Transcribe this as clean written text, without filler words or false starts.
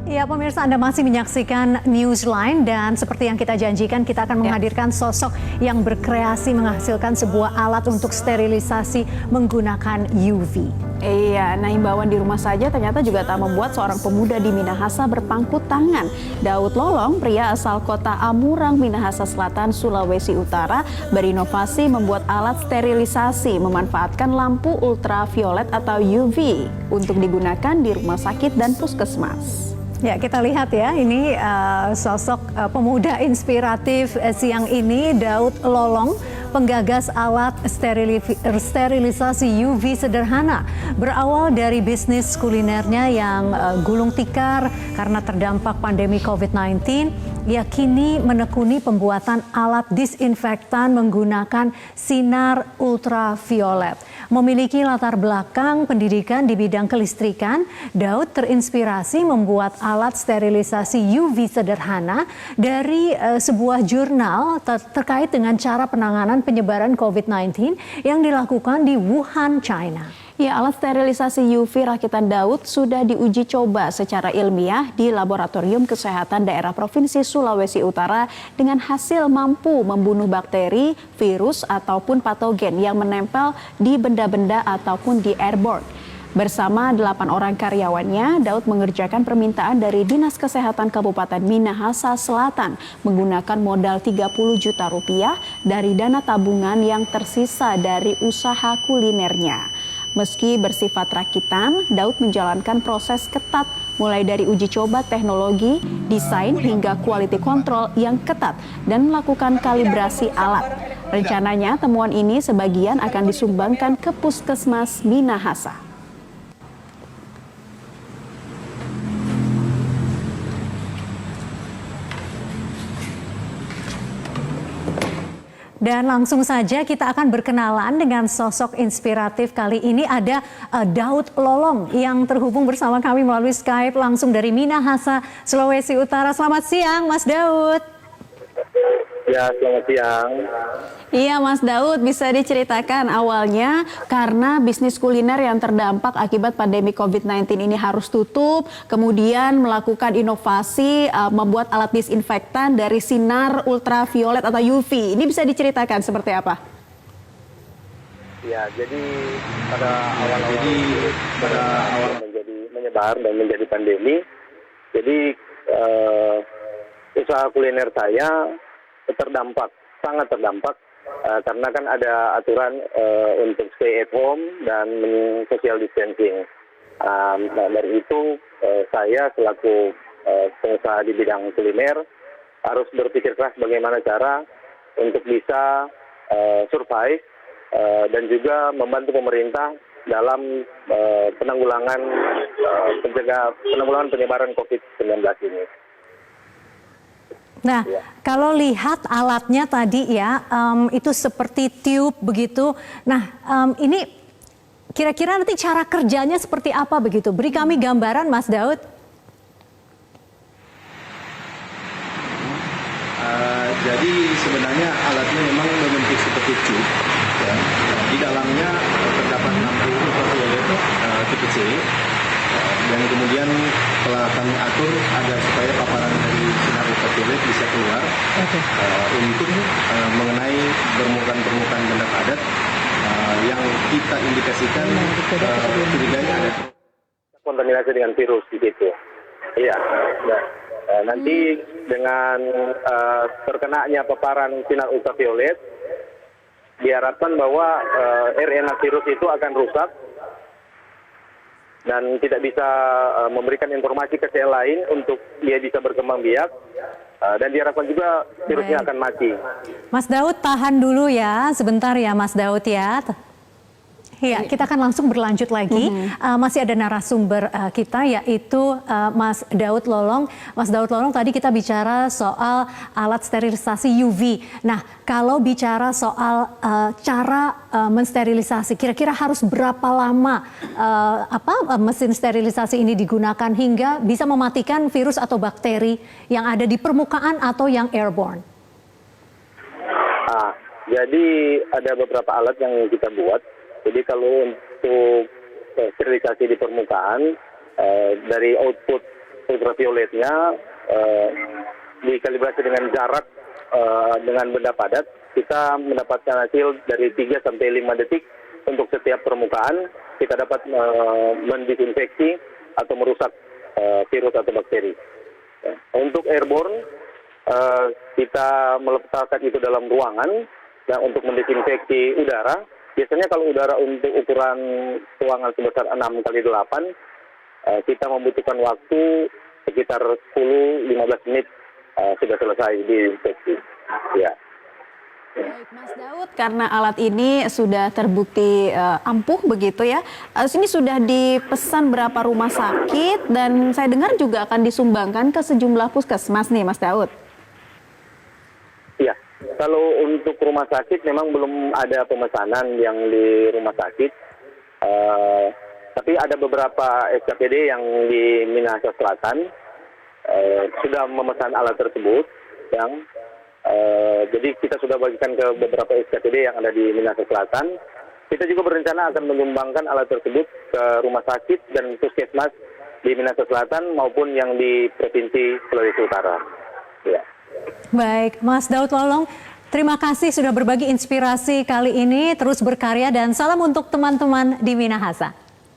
Ya, pemirsa, Anda masih menyaksikan Newsline dan seperti yang kita janjikan, kita akan menghadirkan sosok yang berkreasi menghasilkan sebuah alat untuk sterilisasi menggunakan UV. Iya, nah himbauan di rumah saja ternyata juga tak membuat seorang pemuda di Minahasa berpangku tangan. Daud Lolong, pria asal kota Amurang, Minahasa Selatan, Sulawesi Utara, berinovasi membuat alat sterilisasi memanfaatkan lampu ultraviolet atau UV untuk digunakan di rumah sakit dan puskesmas. Ya, kita lihat ya, ini sosok pemuda inspiratif siang ini, Daud Lolong, penggagas alat sterilisasi UV sederhana. Berawal dari bisnis kulinernya yang gulung tikar karena terdampak pandemi COVID-19, ia kini menekuni pembuatan alat disinfektan menggunakan sinar ultraviolet. Memiliki latar belakang pendidikan di bidang kelistrikan, Daud terinspirasi membuat alat sterilisasi UV sederhana dari sebuah jurnal terkait dengan cara penanganan penyebaran COVID-19 yang dilakukan di Wuhan, China. Ya, alat sterilisasi UV rakitan Daud sudah diuji coba secara ilmiah di Laboratorium Kesehatan Daerah Provinsi Sulawesi Utara dengan hasil mampu membunuh bakteri, virus, ataupun patogen yang menempel di benda-benda ataupun di airborne. Bersama 8 orang karyawannya, Daud mengerjakan permintaan dari Dinas Kesehatan Kabupaten Minahasa Selatan menggunakan modal 30 juta rupiah dari dana tabungan yang tersisa dari usaha kulinernya. Meski bersifat rakitan, Daud menjalankan proses ketat mulai dari uji coba teknologi, desain hingga quality control yang ketat dan melakukan kalibrasi alat. Rencananya temuan ini sebagian akan disumbangkan ke Puskesmas Minahasa. Dan langsung saja kita akan berkenalan dengan sosok inspiratif kali ini. Ada Daud Lolong yang terhubung bersama kami melalui Skype langsung dari Minahasa, Sulawesi Utara. Selamat siang, Mas Daud. Ya, selamat siang. Iya, Mas Daud, bisa diceritakan awalnya karena bisnis kuliner yang terdampak akibat pandemi COVID-19 ini harus tutup, kemudian melakukan inovasi membuat alat disinfektan dari sinar ultraviolet atau UV. Ini bisa diceritakan seperti apa? Ya, jadi pada awal menjadi menyebar dan menjadi pandemi, jadi usaha kuliner saya terdampak, sangat terdampak karena kan ada aturan untuk stay at home dan social distancing. Dari itu saya selaku pengusaha di bidang kuliner harus berpikir keras bagaimana cara untuk bisa survive dan juga membantu pemerintah dalam penanggulangan penyebaran COVID-19 ini. Nah, kalau lihat alatnya tadi ya, itu seperti tube begitu. Nah, ini kira-kira nanti cara kerjanya seperti apa begitu? Beri kami gambaran, Mas Daud. Jadi sebenarnya alatnya memang membentuk seperti tube. Ya. Di dalamnya terdapat lampu ultraviolet tipe C. Dan kemudian telah kami atur agar supaya paparan dari sinar ultraviolet bisa keluar untuk mengenai permukaan benda padat yang kita indikasikan curiganya ada kontaminasi dengan virus di situ. Iya. Nanti dengan terkenanya paparan sinar ultraviolet diharapkan bahwa RNA virus itu akan rusak dan tidak bisa memberikan informasi ke sel lain untuk dia bisa berkembang biak dan diharapkan juga virusnya akan mati. Mas Daud tahan dulu ya, sebentar ya Mas Daud ya. Ya, kita akan langsung berlanjut lagi. Masih ada narasumber kita yaitu Mas Daud Lolong. Mas Daud Lolong, tadi kita bicara soal alat sterilisasi UV. Nah, kalau bicara soal cara mensterilisasi, kira-kira harus berapa lama mesin sterilisasi ini digunakan hingga bisa mematikan virus atau bakteri yang ada di permukaan atau yang airborne? Jadi ada beberapa alat yang kita buat. Jadi kalau untuk sterilisasi di permukaan, dari output ultravioletnya dikalibrasi dengan jarak dengan benda padat, kita mendapatkan hasil dari 3 sampai 5 detik untuk setiap permukaan. Kita dapat mendisinfeksi atau merusak virus atau bakteri. Untuk airborne, kita meletakkan itu dalam ruangan. Dan untuk mendesinfeksi udara, biasanya kalau udara untuk ukuran ruangan sebesar 6x8, kita membutuhkan waktu sekitar 10-15 menit sudah selesai diinfeksi. Ya. Baik, Mas Daud, karena alat ini sudah terbukti ampuh begitu ya. Sini sudah dipesan berapa rumah sakit dan saya dengar juga akan disumbangkan ke sejumlah puskesmas nih, Mas Daud. Iya, kalau untuk rumah sakit memang belum ada pemesanan yang di rumah sakit. Tapi ada beberapa SKPD yang di Minahasa Selatan sudah memesan alat tersebut. Jadi kita sudah bagikan ke beberapa SKPD yang ada di Minahasa Selatan. Kita juga berencana akan menyumbangkan alat tersebut ke rumah sakit dan puskesmas di Minahasa Selatan maupun yang di Provinsi Sulawesi Utara. Ya. Baik, Mas Daud Lolong, terima kasih sudah berbagi inspirasi kali ini, terus berkarya dan salam untuk teman-teman di Minahasa.